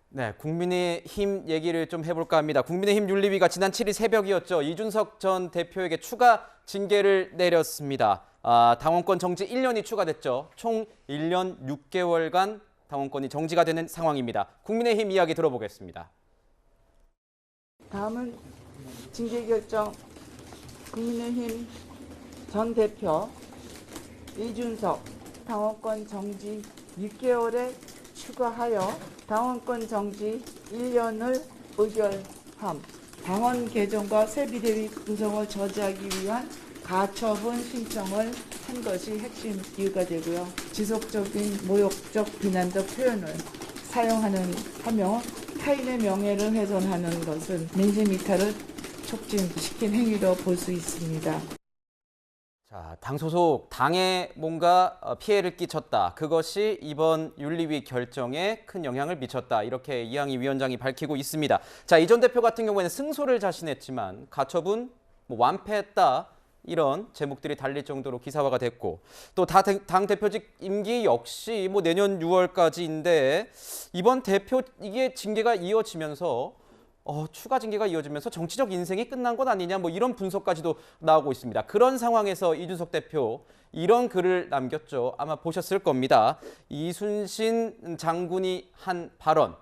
네, 국민의힘 얘기를 좀 해볼까 합니다. 국민의힘 윤리위가 지난 7일 새벽이었죠. 이준석 전 대표에게 추가 징계를 내렸습니다. 당원권 정지 1년이 추가됐죠. 총 1년 6개월간 당원권이 정지가 되는 상황입니다. 국민의힘 이야기 들어보겠습니다. 다음은 징계 결정. 국민의힘 전 대표 이준석 당원권 정지 6개월에 추가하여 당원권 정지 1년을 의결함. 당원 개정과 새 비대위 구성을 저지하기 위한 가처분 신청을 한 것이 핵심 이유가 되고요. 지속적인 모욕적 비난적 표현을 사용하며 타인의 명예를 훼손하는 것은 민심 이탈을 촉진시킨 행위로 볼 수 있습니다. 자, 당 소속 당에 뭔가 피해를 끼쳤다. 그것이 이번 윤리위 결정에 큰 영향을 미쳤다. 이렇게 이항희 위원장이 밝히고 있습니다. 자, 이 전 대표 같은 경우에는 승소를 자신했지만 가처분 완패했다. 이런 제목들이 달릴 정도로 기사화가 됐고 또 당 대표직 임기 역시 내년 6월까지인데 이번 대표 이게 징계가 이어지면서 추가 징계가 이어지면서 정치적 인생이 끝난 것 아니냐 이런 분석까지도 나오고 있습니다. 그런 상황에서 이준석 대표 이런 글을 남겼죠. 아마 보셨을 겁니다. 이순신 장군이 한 발언.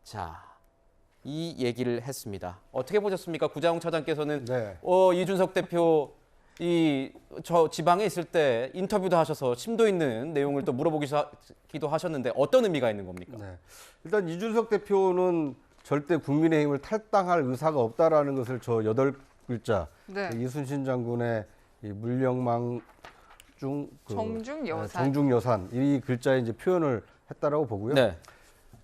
자, 이 얘기를 했습니다. 어떻게 보셨습니까? 구자웅 차장께서는 네. 이준석 대표 저 지방에 있을 때 인터뷰도 하셔서 심도 있는 내용을 또 물어보기도 하셨는데 어떤 의미가 있는 겁니까? 네. 일단 이준석 대표는 절대 국민의힘을 탈당할 의사가 없다라는 것을 저 8글자 네. 이순신 장군의 이 물령망 정중여산 이 글자에 이제 표현을 했다라고 보고요. 네.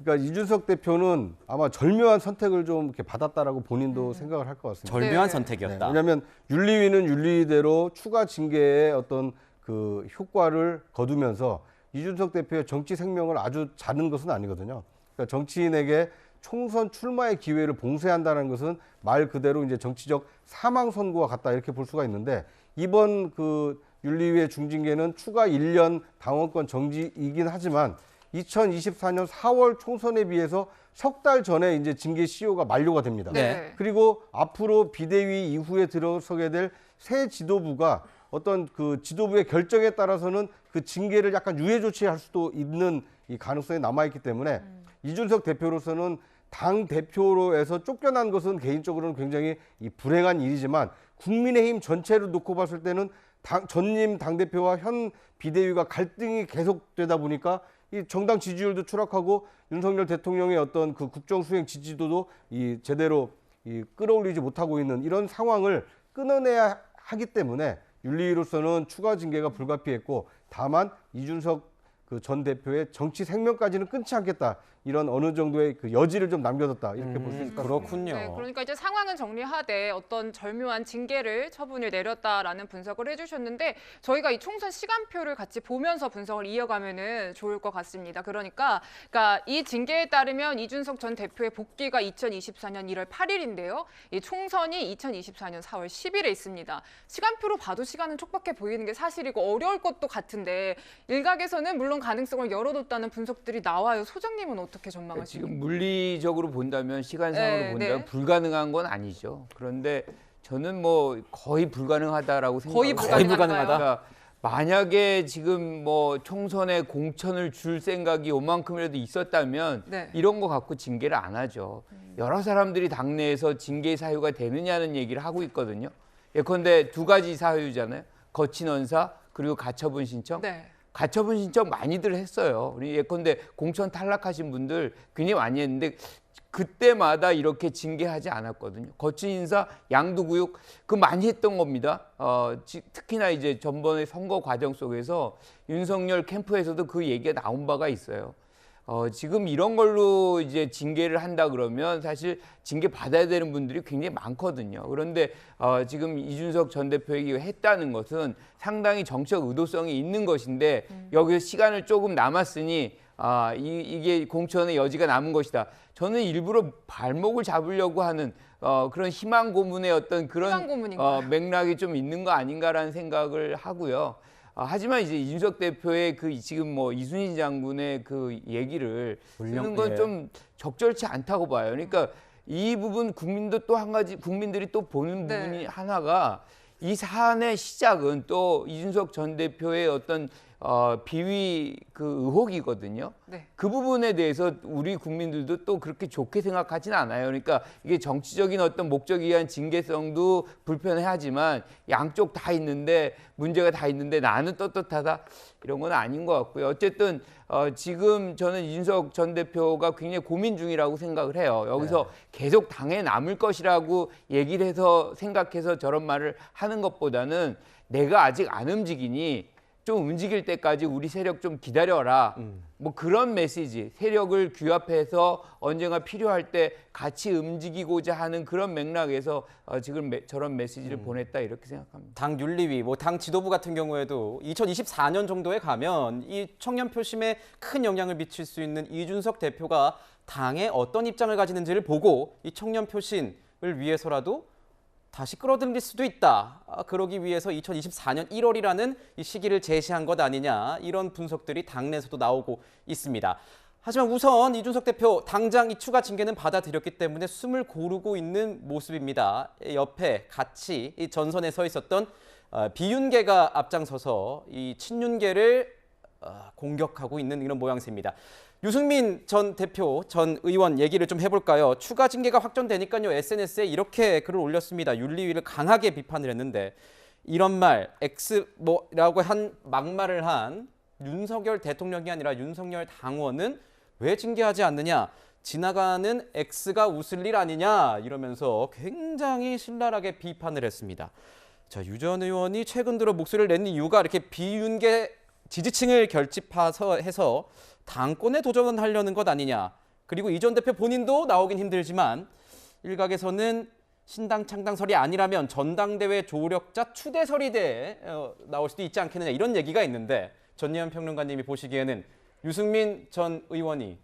그러니까 이준석 대표는 아마 절묘한 선택을 좀 이렇게 받았다라고 본인도 생각을 할 것 같습니다. 절묘한 네. 선택이었다. 왜냐하면 윤리위는 윤리위대로 추가 징계의 어떤 그 효과를 거두면서 이준석 대표의 정치 생명을 아주 자는 것은 아니거든요. 그러니까 정치인에게 총선 출마의 기회를 봉쇄한다는 것은 말 그대로 이제 정치적 사망 선고와 같다 이렇게 볼 수가 있는데 이번 그 윤리위의 중징계는 추가 1년 당원권 정지이긴 하지만 2024년 4월 총선에 비해서 석 달 전에 이제 징계 시효가 만료가 됩니다. 네. 그리고 앞으로 비대위 이후에 들어서게 될 새 지도부가 어떤 그 지도부의 결정에 따라서는 그 징계를 약간 유예 조치할 수도 있는 이 가능성이 남아있기 때문에 이준석 대표로서는 당 대표로에서 쫓겨난 것은 개인적으로는 굉장히 이 불행한 일이지만 국민의힘 전체를 놓고 봤을 때는 전임 당대표와 현 비대위가 갈등이 계속되다 보니까 이 정당 지지율도 추락하고 윤석열 대통령의 어떤 그 국정 수행 지지도도 이 제대로 이 끌어올리지 못하고 있는 이런 상황을 끊어내야 하기 때문에 윤리위로서는 추가 징계가 불가피했고 다만 이준석 그 전 대표의 정치 생명까지는 끊지 않겠다. 이런 어느 정도의 그 여지를 좀 남겨뒀다. 이렇게 볼 수 있을 것 같습니다. 그렇군요. 네, 그러니까 이제 상황은 정리하되 어떤 절묘한 징계를 처분을 내렸다라는 분석을 해주셨는데 저희가 이 총선 시간표를 같이 보면서 분석을 이어가면은 좋을 것 같습니다. 그러니까 이 징계에 따르면 이준석 전 대표의 복귀가 2024년 1월 8일인데요. 이 총선이 2024년 4월 10일에 있습니다. 시간표로 봐도 시간은 촉박해 보이는 게 사실이고 어려울 것도 같은데 일각에서는 물론 가능성을 열어뒀다는 분석들이 나와요. 소장님은 어떻게 전망하십니까? 지금 물리적으로 본다면 시간상으로 네, 본다면 네. 불가능한 건 아니죠. 그런데 저는 거의 불가능하다라고 거의 생각을 불가능하다? 그러니까 만약에 지금 총선에 공천을 줄 생각이 요만큼이라도 있었다면 네. 이런 거 갖고 징계를 안 하죠. 여러 사람들이 당내에서 징계 사유가 되느냐는 얘기를 하고 있거든요. 예컨대 2가지 사유잖아요. 거친 언사 그리고 가처분 신청. 네. 가처분 신청 많이들 했어요. 우리 예컨대 공천 탈락하신 분들 굉장히 많이 했는데 그때마다 이렇게 징계하지 않았거든요. 거친 인사, 양도구역 그 많이 했던 겁니다. 특히나 이제 전번에 선거 과정 속에서 윤석열 캠프에서도 그 얘기가 나온 바가 있어요. 지금 이런 걸로 이제 징계를 한다 그러면 사실 징계 받아야 되는 분들이 굉장히 많거든요. 그런데 지금 이준석 전 대표에게 했다는 것은 상당히 정치적 의도성이 있는 것인데 여기서 시간을 조금 남았으니 이게 공천의 여지가 남은 것이다. 저는 일부러 발목을 잡으려고 하는 그런 희망 고문의 어떤 그런 맥락이 좀 있는 거 아닌가라는 생각을 하고요. 하지만 이제 이준석 대표의 그 지금 뭐 이순신 장군의 그 얘기를 쓰는 건 예. 좀 적절치 않다고 봐요. 그러니까 이 부분 국민도 또 한 가지 국민들이 또 보는 네. 부분이 하나가 이 사안의 시작은 또 이준석 전 대표의 어떤 비위 그 의혹이거든요. 네. 그 부분에 대해서 우리 국민들도 또 그렇게 좋게 생각하진 않아요. 그러니까 이게 정치적인 어떤 목적에 의한 징계성도 불편해하지만 양쪽 다 있는데 문제가 다 있는데 나는 떳떳하다 이런 건 아닌 것 같고요. 어쨌든 지금 저는 이준석 전 대표가 굉장히 고민 중이라고 생각을 해요. 여기서 계속 당에 남을 것이라고 얘기를 해서 생각해서 저런 말을 하는 것보다는 내가 아직 안 움직이니 좀 움직일 때까지 우리 세력 좀 기다려라. 뭐 그런 메시지, 세력을 규합해서 언젠가 필요할 때 같이 움직이고자 하는 그런 맥락에서 지금 저런 메시지를 보냈다 이렇게 생각합니다. 당 윤리위, 뭐 당 지도부 같은 경우에도 2024년 정도에 가면 이 청년 표심에 큰 영향을 미칠 수 있는 이준석 대표가 당에 어떤 입장을 가지는지를 보고 이 청년 표심을 위해서라도 다시 끌어들일 수도 있다. 그러기 위해서 2024년 1월이라는 이 시기를 제시한 것 아니냐. 이런 분석들이 당내에서도 나오고 있습니다. 하지만 우선 이준석 대표 당장 이 추가 징계는 받아들였기 때문에 숨을 고르고 있는 모습입니다. 옆에 같이 이 전선에 서 있었던 비윤계가 앞장서서 이 친윤계를 공격하고 있는 이런 모양새입니다. 유승민 전 대표, 전 의원 얘기를 좀 해볼까요? 추가 징계가 확정되니까요. SNS에 이렇게 글을 올렸습니다. 윤리위를 강하게 비판을 했는데 이런 말, X라고 한 막말을 한 윤석열 대통령이 아니라 윤석열 당원은 왜 징계하지 않느냐? 지나가는 X가 웃을 일 아니냐? 이러면서 굉장히 신랄하게 비판을 했습니다. 자, 유 전 의원이 최근 들어 목소리를 낸 이유가 이렇게 비윤계 지지층을 결집해서 당권에 도전하려는 것 아니냐. 그리고 이 전 대표 본인도 나오긴 힘들지만 일각에서는 신당 창당설이 아니라면 전당대회 조력자 추대설이 나올 수도 있지 않겠느냐 이런 얘기가 있는데 전예현 평론가님이 보시기에는 유승민 전 의원이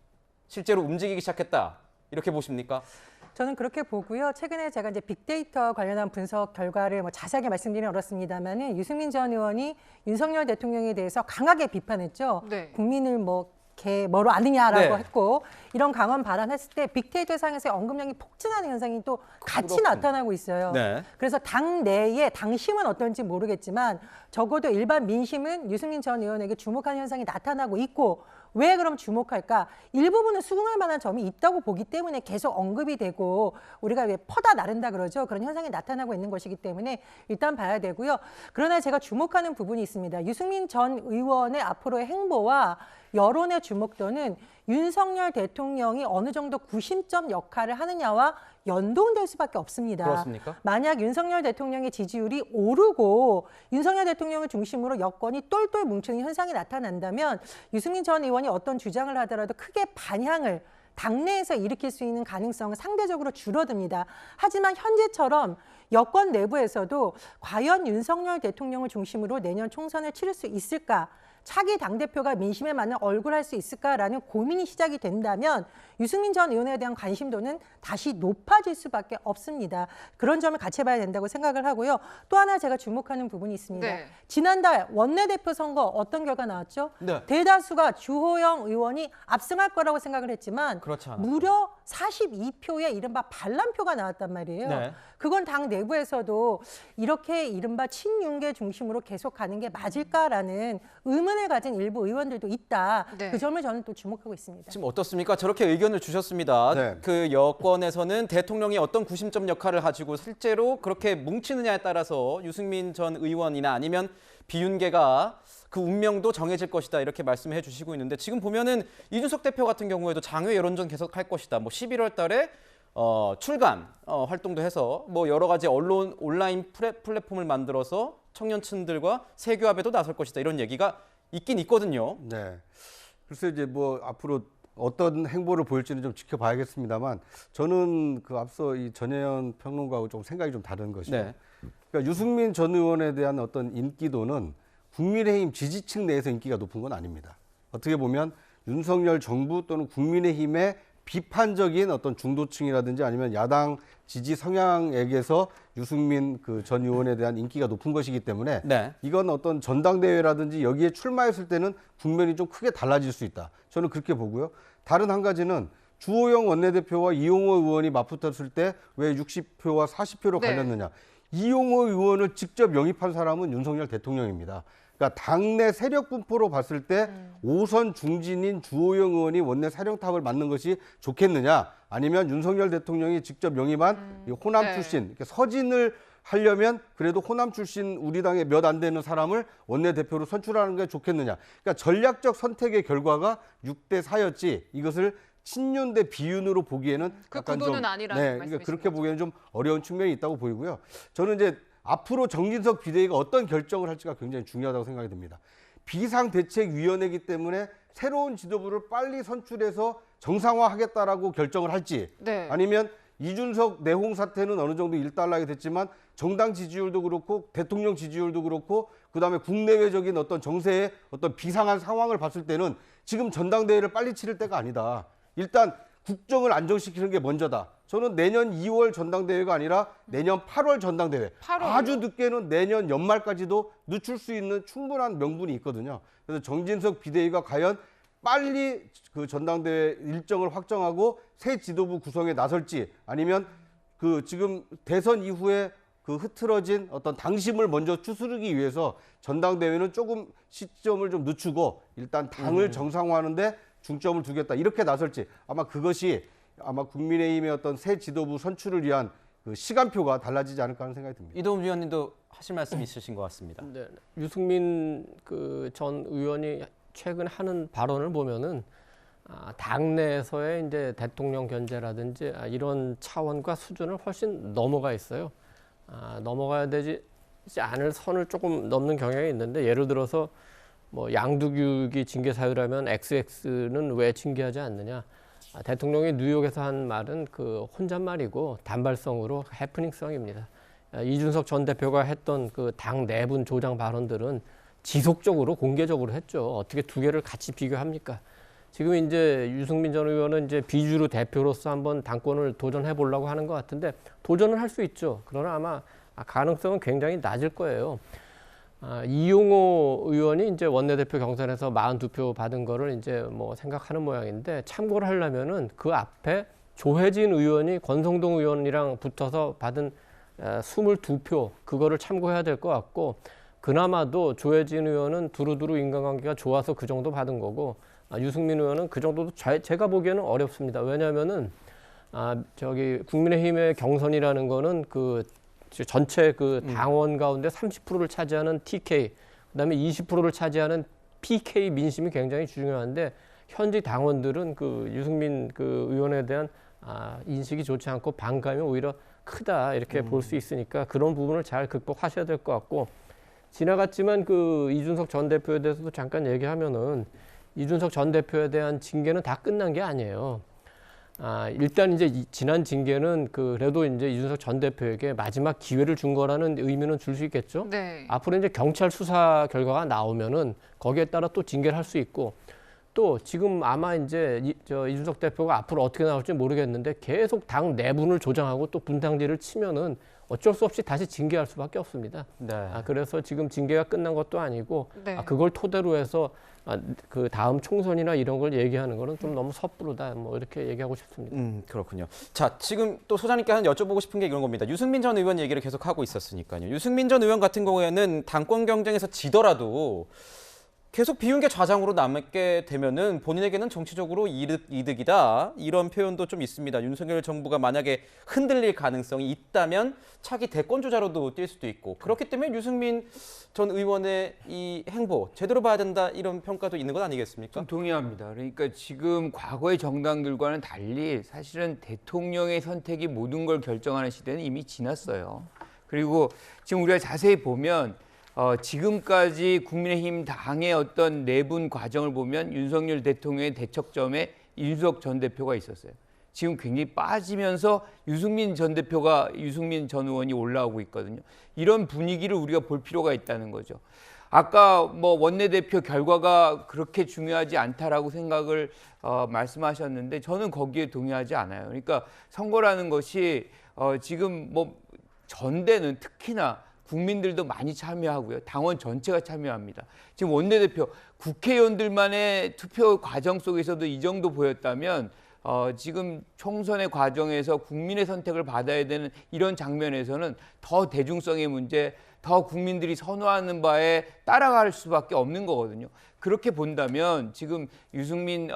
실제로 움직이기 시작했다 이렇게 보십니까? 저는 그렇게 보고요. 최근에 제가 이제 빅데이터 관련한 분석 결과를 뭐 자세하게 말씀드리긴 어렵습니다만은 유승민 전 의원이 윤석열 대통령에 대해서 강하게 비판했죠. 네. 국민을 개 뭐로 아느냐라고 네. 했고 이런 강한 발언했을 때 빅데이터 상에서의 언급량이 폭증하는 현상이 또 같이 그렇군요. 나타나고 있어요. 네. 그래서 당 내에 당심은 어떤지 모르겠지만 적어도 일반 민심은 유승민 전 의원에게 주목하는 현상이 나타나고 있고 왜 그럼 주목할까? 일부분은 수긍할 만한 점이 있다고 보기 때문에 계속 언급이 되고 우리가 왜 퍼다 나른다 그러죠. 그런 현상이 나타나고 있는 것이기 때문에 일단 봐야 되고요. 그러나 제가 주목하는 부분이 있습니다. 유승민 전 의원의 앞으로의 행보와 여론의 주목도는 윤석열 대통령이 어느 정도 구심점 역할을 하느냐와 연동될 수밖에 없습니다. 그렇습니까? 만약 윤석열 대통령의 지지율이 오르고 윤석열 대통령을 중심으로 여권이 똘똘 뭉치는 현상이 나타난다면 유승민 전 의원이 어떤 주장을 하더라도 크게 반향을 당내에서 일으킬 수 있는 가능성은 상대적으로 줄어듭니다. 하지만 현재처럼 여권 내부에서도 과연 윤석열 대통령을 중심으로 내년 총선을 치를 수 있을까? 차기 당대표가 민심에 맞는 얼굴 할 수 있을까라는 고민이 시작이 된다면 유승민 전 의원에 대한 관심도는 다시 높아질 수밖에 없습니다. 그런 점을 같이 봐야 된다고 생각을 하고요. 또 하나 제가 주목하는 부분이 있습니다. 네. 지난달 원내대표 선거 어떤 결과 나왔죠? 네. 대다수가 주호영 의원이 압승할 거라고 생각을 했지만 그렇지 않았어요. 무려 42표의 이른바 반란표가 나왔단 말이에요. 네. 그건 당 내부에서도 이렇게 이른바 친윤계 중심으로 계속 가는 게 맞을까라는 의문을 가진 일부 의원들도 있다. 네. 그 점을 저는 또 주목하고 있습니다. 지금 어떻습니까? 저렇게 의견을 주셨습니다. 네. 그 여권에서는 대통령이 어떤 구심점 역할을 가지고 실제로 그렇게 뭉치느냐에 따라서 유승민 전 의원이나 아니면 비윤계가 그 운명도 정해질 것이다 이렇게 말씀해 주시고 있는데 지금 보면은 이준석 대표 같은 경우에도 장외 여론전 계속할 것이다. 뭐 11월 달에 출간 활동도 해서 뭐 여러 가지 언론 온라인 플랫폼을 만들어서 청년층들과 세교합에도 나설 것이다 이런 얘기가 있긴 있거든요. 네. 글쎄 이제 뭐 앞으로 어떤 행보를 보일지는 좀 지켜봐야겠습니다만 저는 그 앞서 이 전혜연 평론가하고 좀 생각이 좀 다른 것이죠. 네. 그러니까 유승민 전 의원에 대한 어떤 인기도는 국민의힘 지지층 내에서 인기가 높은 건 아닙니다. 어떻게 보면 윤석열 정부 또는 국민의힘의 비판적인 어떤 중도층이라든지 아니면 야당 지지 성향에게서 유승민 그 전 의원에 대한 인기가 높은 것이기 때문에 네. 이건 어떤 전당대회라든지 여기에 출마했을 때는 국면이 좀 크게 달라질 수 있다. 저는 그렇게 보고요. 다른 한 가지는 주호영 원내대표와 이용호 의원이 맞붙었을 때 왜 60표와 40표로 네. 갈렸느냐. 이용호 의원을 직접 영입한 사람은 윤석열 대통령입니다. 그러니까 당내 세력 분포로 봤을 때 5선 중진인 주호영 의원이 원내 사령탑을 맡는 것이 좋겠느냐, 아니면 윤석열 대통령이 직접 영입한 이 호남 네. 출신, 이렇게 서진을 하려면 그래도 호남 출신 우리 당에 몇 안 되는 사람을 원내대표로 선출하는 게 좋겠느냐. 그러니까 전략적 선택의 결과가 6대 4였지 이것을 친윤 대 비윤으로 보기에는 그 약간 구도는 좀, 아니라는 그러니까 말씀이신 그렇게 거죠. 보기에는 좀 어려운 측면이 있다고 보이고요. 저는 이제 앞으로 정진석 비대위가 어떤 결정을 할지가 굉장히 중요하다고 생각이 듭니다. 비상대책위원회이기 때문에 새로운 지도부를 빨리 선출해서 정상화하겠다라고 결정을 할지, 네. 아니면 이준석 내홍 사태는 어느 정도 일단락이 됐지만 정당 지지율도 그렇고 대통령 지지율도 그렇고 그다음에 국내외적인 어떤 정세의 어떤 비상한 상황을 봤을 때는 지금 전당대회를 빨리 치를 때가 아니다. 일단 국정을 안정시키는 게 먼저다. 저는 내년 2월 전당대회가 아니라 내년 8월 전당대회. 8월 이요? 아주 늦게는 내년 연말까지도 늦출 수 있는 충분한 명분이 있거든요. 그래서 정진석 비대위가 과연 빨리 그 전당대회 일정을 확정하고 새 지도부 구성에 나설지, 아니면 그 지금 대선 이후에 그 흐트러진 어떤 당심을 먼저 추스르기 위해서 전당대회는 조금 시점을 좀 늦추고 일단 당을 정상화하는데 중점을 두겠다, 이렇게 나설지, 아마 그것이 아마 국민의힘의 어떤 새 지도부 선출을 위한 그 시간표가 달라지지 않을까 하는 생각이 듭니다. 이동훈 위원님도 하실 말씀 있으신 것 같습니다. 네, 유승민 그 전 의원이 최근 하는 발언을 보면은 당내에서의 이제 대통령 견제라든지 이런 차원과 수준을 훨씬 넘어가 있어요. 넘어가야 되지 않을 선을 조금 넘는 경향이 있는데, 예를 들어서 뭐 양두규기 징계 사유라면 XX는 왜 징계하지 않느냐. 대통령이 뉴욕에서 한 말은 그 혼잣말이고 단발성으로 해프닝성입니다. 이준석 전 대표가 했던 그 당 내분 조장 발언들은 지속적으로 공개적으로 했죠. 어떻게 두 개를 같이 비교합니까? 지금 이제 유승민 전 의원은 이제 비주류 대표로서 한번 당권을 도전해 보려고 하는 것 같은데, 도전을 할 수 있죠. 그러나 아마 가능성은 굉장히 낮을 거예요. 이용호 의원이 이제 원내대표 경선에서 42표 받은 거를 이제 뭐 생각하는 모양인데, 참고를 하려면은 그 앞에 조혜진 의원이 권성동 의원이랑 붙어서 받은 22표, 그거를 참고해야 될 것 같고, 그나마도 조혜진 의원은 두루두루 인간관계가 좋아서 그 정도 받은 거고, 유승민 의원은 그 정도도 제가 보기에는 어렵습니다. 왜냐하면은 저기 국민의힘의 경선이라는 거는 그 전체 그 당원 가운데 30%를 차지하는 TK, 그다음에 20%를 차지하는 PK 민심이 굉장히 중요한데, 현직 당원들은 그 유승민 그 의원에 대한 인식이 좋지 않고 반감이 오히려 크다, 이렇게 볼 수 있으니까 그런 부분을 잘 극복하셔야 될 것 같고, 지나갔지만 그 이준석 전 대표에 대해서도 잠깐 얘기하면은, 이준석 전 대표에 대한 징계는 다 끝난 게 아니에요. 일단 이제 지난 징계는 그래도 이제 이준석 전 대표에게 마지막 기회를 준 거라는 의미는 줄 수 있겠죠. 네. 앞으로 이제 경찰 수사 결과가 나오면은 거기에 따라 또 징계를 할 수 있고, 또 지금 아마 이제 이준석 대표가 앞으로 어떻게 나올지 모르겠는데, 계속 당 내분을 조장하고 또 분탕질을 치면은 어쩔 수 없이 다시 징계할 수밖에 없습니다. 네. 그래서 지금 징계가 끝난 것도 아니고, 네. 그걸 토대로 해서 그 다음 총선이나 이런 걸 얘기하는 거는 좀 너무 섣부르다, 뭐 이렇게 얘기하고 싶습니다. 그렇군요. 자, 지금 또 소장님께 하나 여쭤보고 싶은 게 이런 겁니다. 유승민 전 의원 얘기를 계속 하고 있었으니까요. 유승민 전 의원 같은 경우에는 당권 경쟁에서 지더라도 계속 비윤계 좌장으로 남게 되면은 본인에게는 정치적으로 이득이다, 이런 표현도 좀 있습니다. 윤석열 정부가 만약에 흔들릴 가능성이 있다면 차기 대권 주자로도 뛸 수도 있고, 그렇기 때문에 유승민 전 의원의 이 행보 제대로 봐야 된다, 이런 평가도 있는 것 아니겠습니까? 좀 동의합니다. 그러니까 지금 과거의 정당들과는 달리 사실은 대통령의 선택이 모든 걸 결정하는 시대는 이미 지났어요. 그리고 지금 우리가 자세히 보면 지금까지 국민의힘 당의 어떤 내분 과정을 보면 윤석열 대통령의 대척점에 이준석 전 대표가 있었어요. 지금 굉장히 빠지면서 유승민 전 의원이 올라오고 있거든요. 이런 분위기를 우리가 볼 필요가 있다는 거죠. 아까 뭐 원내대표 결과가 그렇게 중요하지 않다라고 생각을 말씀하셨는데 저는 거기에 동의하지 않아요. 그러니까 선거라는 것이 지금 뭐 전대는 특히나 국민들도 많이 참여하고요. 당원 전체가 참여합니다. 지금 원내대표 국회의원들만의 투표 과정 속에서도 이 정도 보였다면 지금 총선의 과정에서 국민의 선택을 받아야 되는 이런 장면에서는 더 대중성의 문제, 더 국민들이 선호하는 바에 따라갈 수밖에 없는 거거든요. 그렇게 본다면 지금 유승민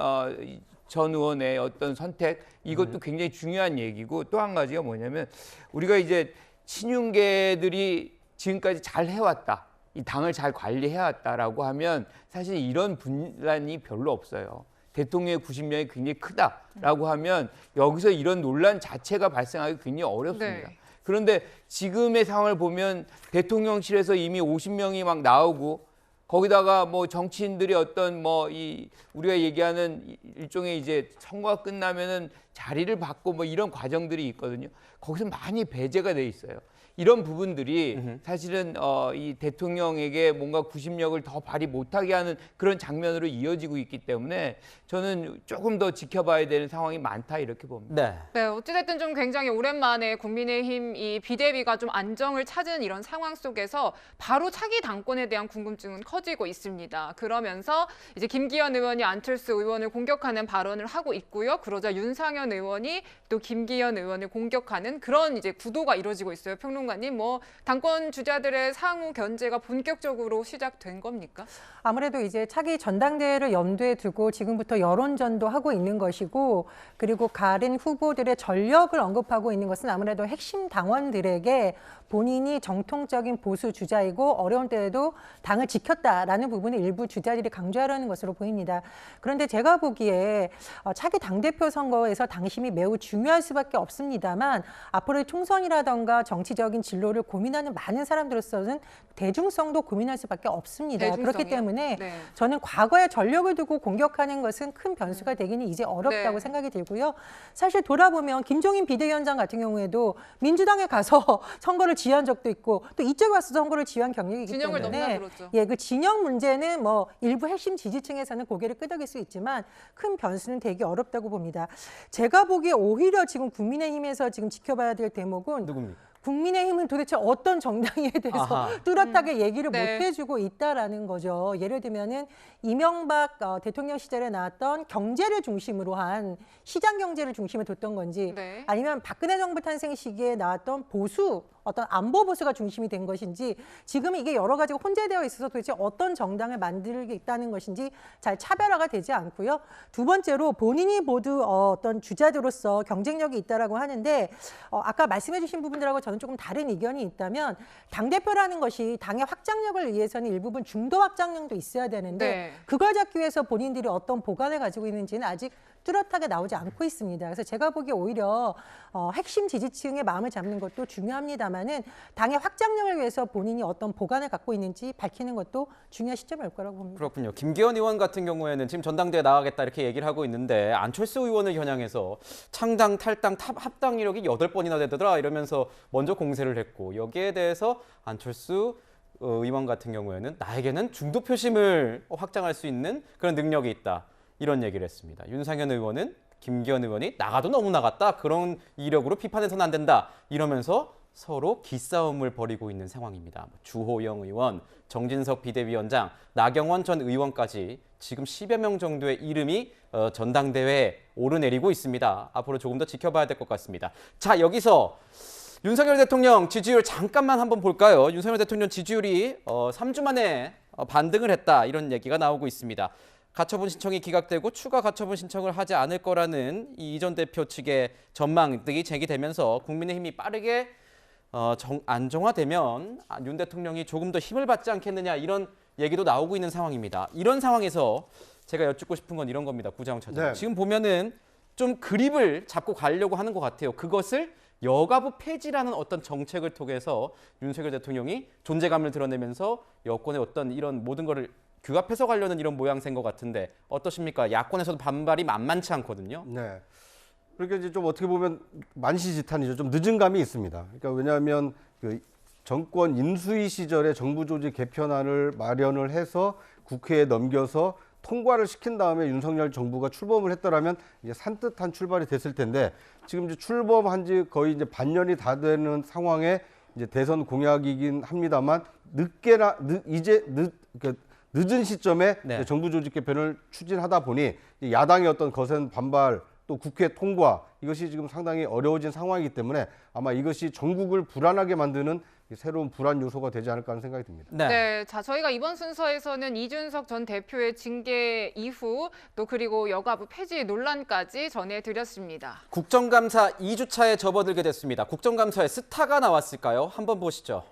전 의원의 어떤 선택 이것도 굉장히 중요한 얘기고 또 한 가지가 뭐냐면 우리가 이제 친윤계들이 지금까지 잘 해왔다. 이 당을 잘 관리해왔다라고 하면 사실 이런 분란이 별로 없어요. 대통령의 90명이 굉장히 크다라고 하면 여기서 이런 논란 자체가 발생하기 굉장히 어렵습니다. 네. 그런데 지금의 상황을 보면 대통령실에서 이미 50명이 막 나오고 거기다가 뭐 정치인들이 어떤 뭐 이 우리가 얘기하는 일종의 이제 선거가 끝나면은 자리를 받고 뭐 이런 과정들이 있거든요. 거기서 많이 배제가 돼 있어요. 이런 부분들이 사실은 이 대통령에게 뭔가 구심력을 더 발휘 못하게 하는 그런 장면으로 이어지고 있기 때문에 저는 조금 더 지켜봐야 되는 상황이 많다 이렇게 봅니다. 네. 네, 어찌됐든 좀 굉장히 오랜만에 국민의힘 이 비대위가 좀 안정을 찾은 이런 상황 속에서 바로 차기 당권에 대한 궁금증은 커지고 있습니다. 그러면서 이제 김기현 의원이 안철수 의원을 공격하는 발언을 하고 있고요. 그러자 윤상현 의원이 또 김기현 의원을 공격하는 그런 이제 구도가 이루어지고 있어요. 평론가님, 뭐 당권 주자들의 상호 견제가 본격적으로 시작된 겁니까? 아무래도 이제 차기 전당대회를 염두에 두고 지금부터 여론전도 하고 있는 것이고 그리고 가린 후보들의 전력을 언급하고 있는 것은 아무래도 핵심 당원들에게 본인이 정통적인 보수 주자이고 어려운 때에도 당을 지켰다라는 부분을 일부 주자들이 강조하려는 것으로 보입니다. 그런데 제가 보기에 차기 당대표 선거에서 당심이 매우 중요할 수밖에 없습니다만 앞으로의 총선이라던가 정치적인 진로를 고민하는 많은 사람들로서는 대중성도 고민할 수밖에 없습니다. 대중성이요? 그렇기 때문에 네. 저는 과거에 전력을 두고 공격하는 것은 큰 변수가 되기는 이제 어렵다고 네. 생각이 들고요. 사실 돌아보면 김종인 비대위원장 같은 경우에도 민주당에 가서 선거를 지휘한 적도 있고 또 이쪽에 와서 선거를 지휘한 경력이기 진영을 때문에 넘나들었죠. 예, 그 진영 문제는 뭐 일부 핵심 지지층에서는 고개를 끄덕일 수 있지만 큰 변수는 되기 어렵다고 봅니다. 제가 보기에 오히려 지금 국민의힘에서 지금 지켜봐야 될 대목은 누굽니까? 국민의힘은 도대체 어떤 정당에 대해서 아하. 뚜렷하게 얘기를 네. 못 해주고 있다라는 거죠. 예를 들면은 이명박 대통령 시절에 나왔던 경제를 중심으로 한 시장 경제를 중심에 뒀던 건지 네. 아니면 박근혜 정부 탄생 시기에 나왔던 보수 어떤 안보 보수가 중심이 된 것인지 지금 이게 여러 가지가 혼재되어 있어서 도대체 어떤 정당을 만들겠다는 것인지 잘 차별화가 되지 않고요. 두 번째로 본인이 모두 어떤 주자들로서 경쟁력이 있다라고 하는데 아까 말씀해주신 부분들하고 저는 조금 다른 의견이 있다면 당대표라는 것이 당의 확장력을 위해서는 일부분 중도 확장력도 있어야 되는데 네. 그걸 잡기 위해서 본인들이 어떤 보관을 가지고 있는지는 아직 뚜렷하게 나오지 않고 있습니다. 그래서 제가 보기에 오히려 핵심 지지층의 마음을 잡는 것도 중요합니다만은 당의 확장력을 위해서 본인이 어떤 보관을 갖고 있는지 밝히는 것도 중요한 시점이 올 거라고 봅니다. 그렇군요. 김기현 의원 같은 경우에는 지금 전당대회 나가겠다 이렇게 얘기를 하고 있는데 안철수 의원을 겨냥해서 창당, 탈당, 합당 이력이 8번이나 되더라 이러면서 먼저 공세를 했고 여기에 대해서 안철수 의원 같은 경우에는 나에게는 중도 표심을 확장할 수 있는 그런 능력이 있다. 이런 얘기를 했습니다. 윤상현 의원은 김기현 의원이 나가도 너무 나갔다. 그런 이력으로 비판해서는 안 된다. 이러면서 서로 기싸움을 벌이고 있는 상황입니다. 주호영 의원, 정진석 비대위원장, 나경원 전 의원까지 지금 10여 명 정도의 이름이 전당대회에 오르내리고 있습니다. 앞으로 조금 더 지켜봐야 될 것 같습니다. 자, 여기서 윤석열 대통령 지지율 잠깐만 한번 볼까요? 윤석열 대통령 지지율이 3주 만에 반등을 했다. 이런 얘기가 나오고 있습니다. 가처분 신청이 기각되고 추가 가처분 신청을 하지 않을 거라는 이 전 대표 측의 전망들이 제기되면서 국민의힘이 빠르게 안정화되면 윤 대통령이 조금 더 힘을 받지 않겠느냐 이런 얘기도 나오고 있는 상황입니다. 이런 상황에서 제가 여쭙고 싶은 건 이런 겁니다. 구자영 차장. 네. 지금 보면은 좀 그립을 잡고 가려고 하는 것 같아요. 그것을 여가부 폐지라는 어떤 정책을 통해서 윤석열 대통령이 존재감을 드러내면서 여권의 어떤 이런 모든 거를 규합해서 가려는 이런 모양새인 것 같은데 어떠십니까? 야권에서도 반발이 만만치 않거든요. 네. 그러니까 이제 좀 어떻게 보면 만시지탄이죠. 좀 늦은 감이 있습니다. 그러니까 왜냐하면 그 정권 인수위 시절에 정부 조직 개편안을 마련을 해서 국회에 넘겨서 통과를 시킨 다음에 윤석열 정부가 출범을 했더라면 이제 산뜻한 출발이 됐을 텐데 지금 이제 출범한 지 거의 이제 반년이 다 되는 상황에 이제 대선 공약이긴 합니다만 늦은 시점에 네. 이제 정부 조직 개편을 추진하다 보니 야당의 어떤 거센 반발 또 국회 통과 이것이 지금 상당히 어려워진 상황이기 때문에 아마 이것이 전국을 불안하게 만드는 새로운 불안 요소가 되지 않을까 하는 생각이 듭니다. 네, 자 저희가 이번 순서에서는 이준석 전 대표의 징계 이후 또 그리고 여가부 폐지 논란까지 전해드렸습니다. 국정감사 2주차에 접어들게 됐습니다. 국정감사에 스타가 나왔을까요? 한번 보시죠.